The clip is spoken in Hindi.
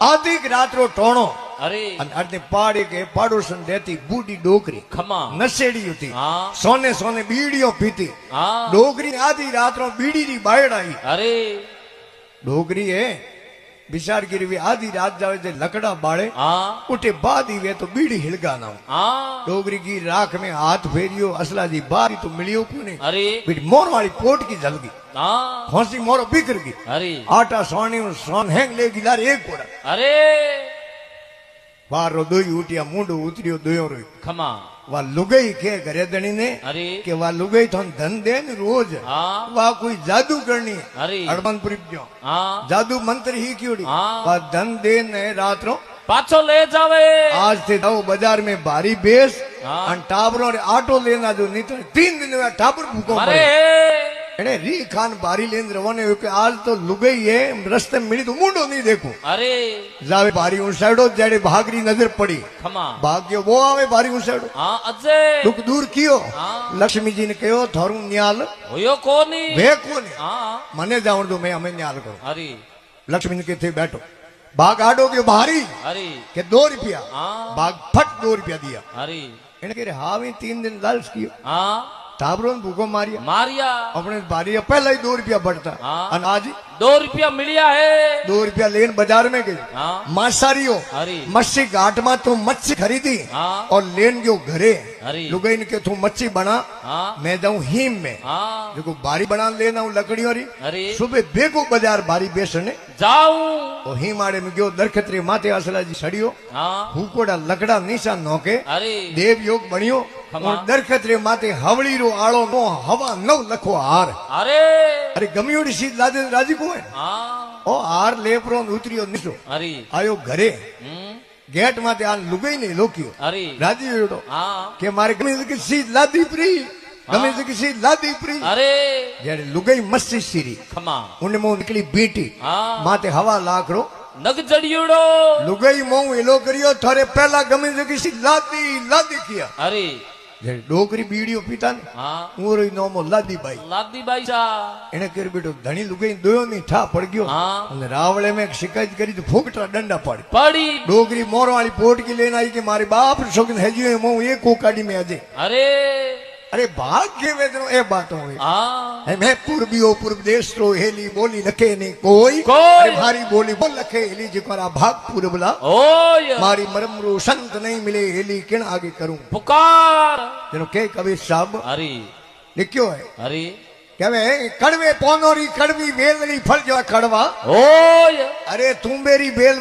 आधी रात रो टोणो अरे अने पाड़ी के पाड़ोसन रहती बूढ़ी डोकरी खमा नशेड़ी होती हाँ। सोने सोने बीड़ियों पीती हाँ। डोकरी आधी रात रो बीड़ी री बाहर आई अरे डोकरी है विचार गिरी आधी रात जावे जे लकड़ा बाड़े हाँ। उठे बाद ही वे तो बीड़ी हिलगा ना हाँ। डोगरी की राख में हाथ फेरियो असला जी बारी तो मिलियो कोने अरे बीड़ी मोर वाली पोट की जल गई हाँ। खोसी मोरो बिखर गई अरे आटा सोनी सोन हैंग ले गिलार एक कोड़ा अरे वारो दोई उठिया मुंडो उतरियो दोयो रो खमा वा लुगई के घरे दणी ने अरे के वा लुगई थोन धन दे न रोज हाँ। वा कोई जादू करनी अरे हड़मनपुरी जो हाँ। जादू मंत्र ही क्योड़ी हाँ। वा धन दे न रात रो पाछो ले जावे आज से जाओ बाजार में भारी बेस हाँ। अन टाबरों रे आटो लेना जो नहीं तो 3 दिन में टाबर भूखो अरे पड़े एने री खान बारी लेन रवाने हो के आज तो लुगई है रस्ते में मिली तो मुंडो नहीं देखो अरे जावे भारी उन साइडो जेड़े भागरी नजर पड़ी खमा भाग्यो वो आवे भारी उन साइडो हाँ अजय दुख दूर कियो हाँ। लक्ष्मी जी ने कहो थारू न्याल होयो कोनी वे कोने हाँ। मने जावण दो मैं हमें न्याल करो अरे लक्ष्मी ने कहते बैठो भाग आडो के भारी अरे के 2 रुपया हाँ। भाग फट 2 रुपया दिया अरे એને કે હા વે 3 दिन लालच कियो हाँ। તાબરો ને ભૂકો માર્યા मारिया આપણે બારી પહેલા ही 2 रुपया बढ़ता हाँ। અને आज 2 रुपया मिलिया है 2 रुपया लेन बाजार में गई हाँ। मांसारियो अरे मच्छी घाट में तो मच्छी खरीदी हाँ। और लेन गयो घरे अरे लुगाई ने के तू मच्छी बना हाँ। मैं जाऊं हीम में हाँ। देखो बारी बना लेना हूं लकड़ियों री अरे सुबह बेगो बाजार बारी बेसने जाऊं और हीम आड़े में गयो दरखतरी माथे असला जी सड़ियो हाँ। हुकोड़ा लकड़ा नीचा नोके अरे देव योग बनियो खमा। और दरखतरे माथे हवली रो आड़ो नो हवा नव लखो हार अरे अरे गमियोड़ी सीध लादे राजी को है हाँ। ओ हार लेपरो उतरियो निसो अरे आयो घरे हम्म। गेट माथे आ लुगाई ने लोकियो अरे राजी वेड़ो हाँ। के मारे गमी की सीध लादी प्री गमी की सीध लादी प्री अरे जेड़े लुगाई मस्ती सीरी खमा उन्हें मुंह निकली बीटी हाँ। माथे हवा लाखरो नग जड़ियोड़ो लुगाई मुंह एलो करियो थारे पहला गमी की सीध लादी लादी किया अरे जेड़े डोकरी बीड़ियो पीता ने हाँ। उरो नोमो लादी बाई लादी बाई सा એને કરી બેટો ધણી લુગાઈ દોયો ની ઠા પડ ગયો हाँ। અને રાવળે મેં શિકાયત કરી તો ફૂકટા દંડા પાડી पड़ी डोगरी मोर वाली पोट की लेना आई कि मारे बाप शोकन है जी मो ये कोकाडी में आजे अरे अरे भाग्य वेदनो ए बातों हुई हाँ। है मैं पूर्वियो पूर्व देश रो हेली बोली लखे नहीं कोई कोई। अरे भारी बोली बोल लखे हेली जिकरा भाग पूर्वला ओय मारी मरमरू संत नहीं मिले हेली किन आगे करूं पुकार जनो के कवि साहब अरे लिखियो है अरे कहवे कड़वे पोनोरी कड़वी वेलरी फल जो कड़वा ओय अरे तुम मेरी बेल